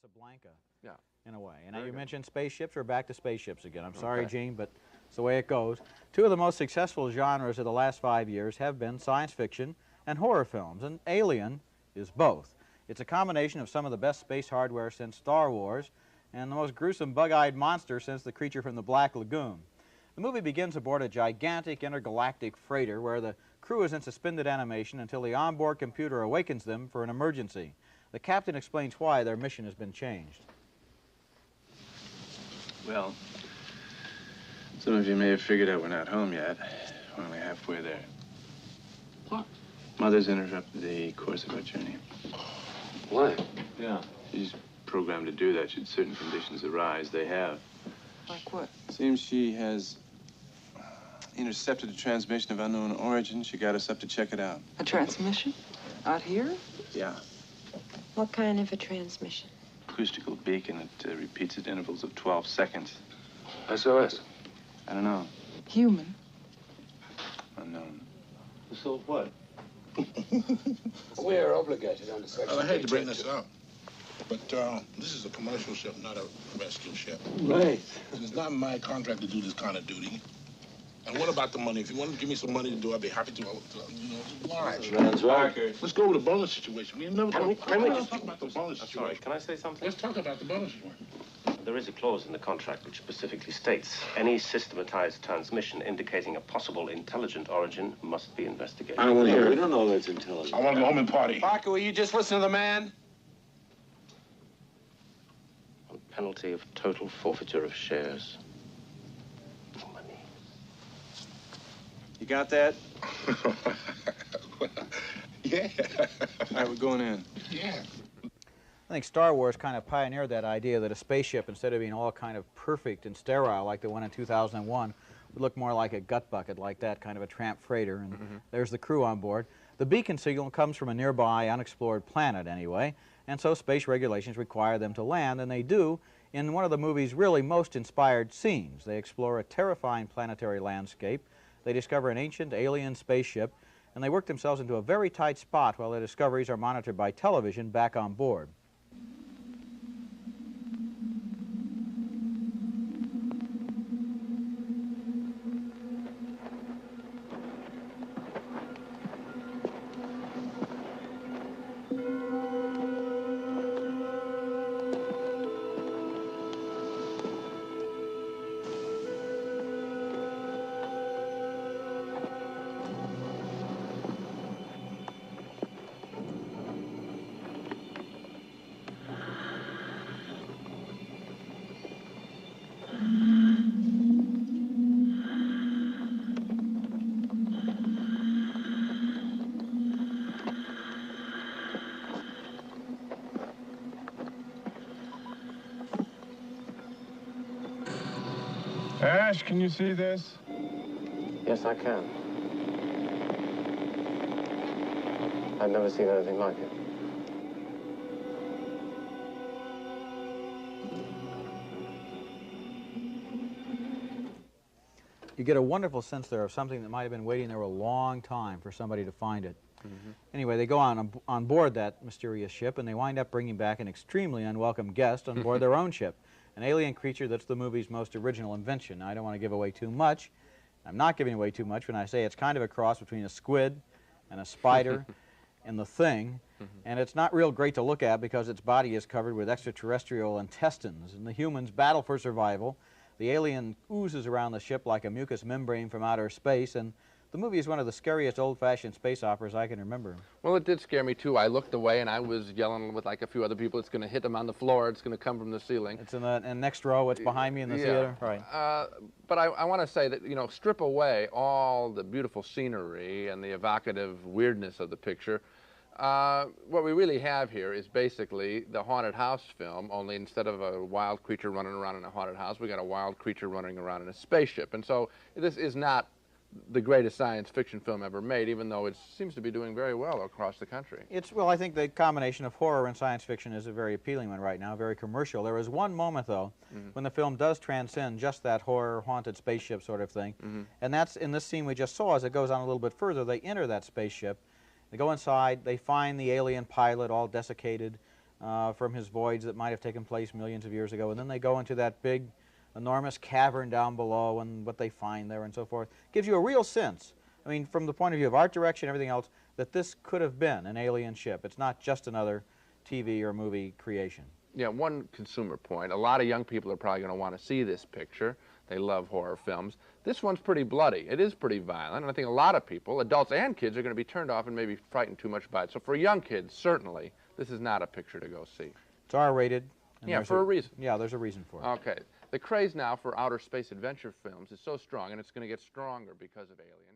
Casablanca, Yeah. in a way. And now Very you good. mentioned spaceships. We're back to spaceships again. I'm sorry, Okay. Gene, but it's the way it goes. Two of the most successful genres of the last 5 years have been science fiction and horror films, and Alien is both. It's a combination of some of the best space hardware since Star Wars and the most gruesome bug-eyed monster since the creature from the Black Lagoon. The movie begins aboard a gigantic intergalactic freighter where the crew is in suspended animation until the onboard computer awakens them for an emergency. The captain explains why their mission has been changed. Well, some of you may have figured out we're not home yet. We're only halfway there. What? Mother's interrupted the course of our journey. Why? Yeah. She's programmed to do that should certain conditions arise. They have. Like what? Seems she has intercepted a transmission of unknown origin. She got us up to check it out. A transmission? Out here? Yeah. What kind of a transmission? Acoustical beacon that repeats at intervals of 12 seconds. SOS. I don't know. Human. Unknown. So what? We are obligated under section. I hate to bring this up, but this is a commercial ship, not a rescue ship. Right. And it's not my contract to do this kind of duty. And what about the money? If you want to give me some money to do, I'd be happy to, oblige. Man's right. Let's go over the bonus situation. We never Can we talk about the bonus Sorry, situation. can I say something? Let's talk about the bonus situation. There is a clause in the contract which specifically states any systematized transmission indicating a possible intelligent origin must be investigated. I don't want to hear We it. don't know that it's intelligent. I want to go home and party. Parker, will you just listen to the man? On penalty of total forfeiture of shares. Money. You got that? Yeah. All right, we're going in. Yeah. I think Star Wars kind of pioneered that idea that a spaceship, instead of being all kind of perfect and sterile like the one in 2001, would look more like a gut bucket, like that kind of a tramp freighter, and there's the crew on board. The beacon signal comes from a nearby unexplored planet anyway, and so space regulations require them to land, and they do in one of the movie's really most inspired scenes. They explore a terrifying planetary landscape, they discover an ancient alien spaceship, and they work themselves into a very tight spot while their discoveries are monitored by television back on board. Ash, can you see this? Yes, I can. I've never seen anything like it. You get a wonderful sense there of something that might have been waiting there a long time for somebody to find it. Anyway, they go on board that mysterious ship, and they wind up bringing back an extremely unwelcome guest on board their own ship, an alien creature that's the movie's most original invention. Now, I don't want to give away too much. I'm not giving away too much when I say it's kind of a cross between a squid and a spider and the Thing, and it's not real great to look at because its body is covered with extraterrestrial intestines, and the humans battle for survival. The alien oozes around the ship like a mucous membrane from outer space, and the movie is one of the scariest old-fashioned space operas I can remember. Well, it did scare me, too. I looked away, and I was yelling with, like, a few other people, it's going to hit them on the floor, it's going to come from the ceiling. It's in the next row, it's behind me in the theater. Right. But I want to say that, you know, strip away all the beautiful scenery and the evocative weirdness of the picture. What we really have here is basically the haunted house film, only instead of a wild creature running around in a haunted house, we got a wild creature running around in a spaceship. And so this is not the greatest science fiction film ever made, even though it seems to be doing very well across the country. Well, I think the combination of horror and science fiction is a very appealing one right now, very commercial. There is one moment, though, when the film does transcend just that horror, haunted spaceship sort of thing, and that's in this scene we just saw. As it goes on a little bit further, they enter that spaceship, they go inside, they find the alien pilot all desiccated, from his voyage that might have taken place millions of years ago, and then they go into that big, enormous cavern down below and what they find there and so forth. Gives you a real sense, I mean, from the point of view of art direction and everything else, that this could have been an alien ship. It's not just another TV or movie creation. Yeah, one consumer point. A lot of young people are probably going to want to see this picture. They love horror films. This one's pretty bloody. It is pretty violent, and I think a lot of people, adults and kids, are going to be turned off and maybe frightened too much by it. So for young kids, certainly, this is not a picture to go see. It's R-rated. Yeah, for a reason. Yeah, there's a reason for it. Okay. The craze now for outer space adventure films is so strong, and it's going to get stronger because of Alien.